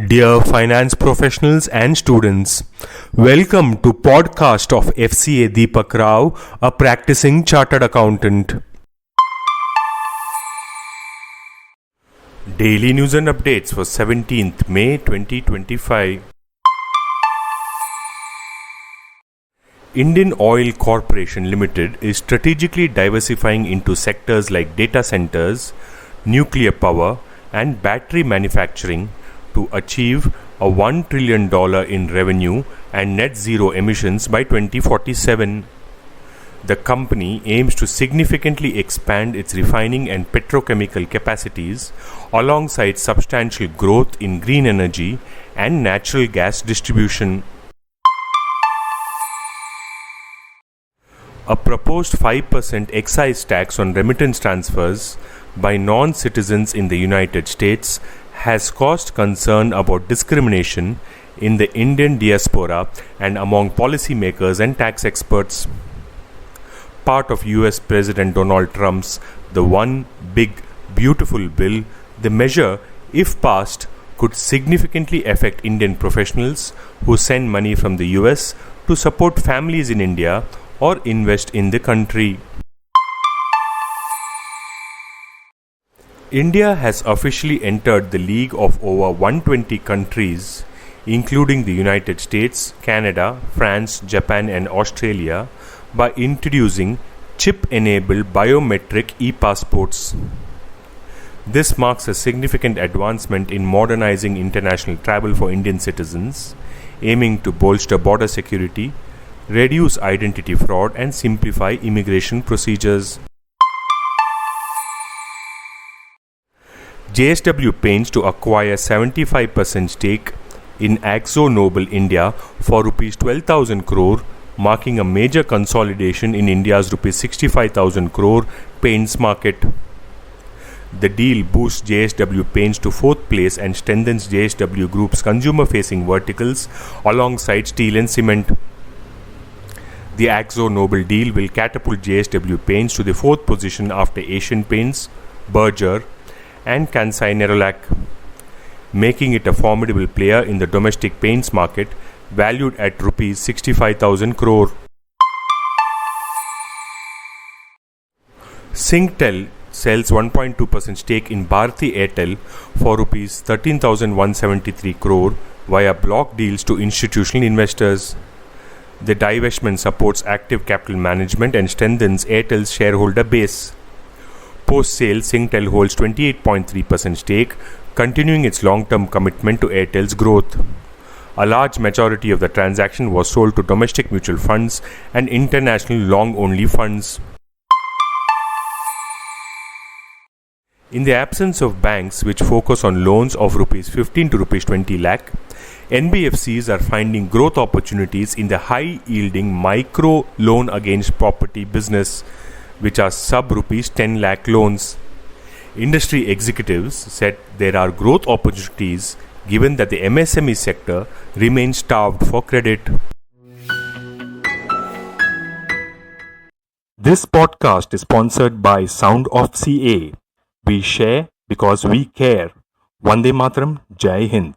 Dear finance professionals and students, welcome to podcast of Fca Deepak Rao, a practicing chartered accountant. Daily news and updates for 17th May 2025. Indian Oil Corporation Ltd is strategically diversifying into sectors like data centers, nuclear power, and battery manufacturing to achieve a $1 trillion in revenue and net zero emissions by 2047. The company aims to significantly expand its refining and petrochemical capacities alongside substantial growth in green energy and natural gas distribution. A proposed 5% excise tax on remittance transfers by non-citizens in the United States has caused concern about discrimination in the Indian diaspora and among policymakers and tax experts. Part of US President Donald Trump's The One Big Beautiful Bill, the measure, if passed, could significantly affect Indian professionals who send money from the US to support families in India or invest in the country. India has officially entered the league of over 120 countries, including the United States, Canada, France, Japan, and Australia, by introducing chip-enabled biometric e-passports. This marks a significant advancement in modernizing international travel for Indian citizens, aiming to bolster border security, reduce identity fraud, and simplify immigration procedures. JSW Paints to acquire 75% stake in AkzoNobel India for Rs 12,000 crore, marking a major consolidation in India's Rs 65,000 crore paints market. The deal boosts JSW Paints to 4th place and strengthens JSW Group's consumer-facing verticals alongside steel and cement. The AkzoNobel deal will catapult JSW Paints to the 4th position after Asian Paints, Berger, and Kansai Nerolac, making it a formidable player in the domestic paints market, valued at Rs 65,000 crore. Singtel sells 1.2% stake in Bharti Airtel for Rs 13,173 crore via block deals to institutional investors. The divestment supports active capital management and strengthens Airtel's shareholder base. Post-sale, Singtel holds 28.3% stake, continuing its long-term commitment to Airtel's growth. A large majority of the transaction was sold to domestic mutual funds and international long-only funds. In the absence of banks which focus on loans of Rs 15 to Rs 20 lakh, NBFCs are finding growth opportunities in the high-yielding micro loan against property business, which are sub-Rs 10 lakh loans. Industry executives said there are growth opportunities given that the MSME sector remains starved for credit. This podcast is sponsored by Sound of CA. We share because we care. Vande Mataram, Jai Hind.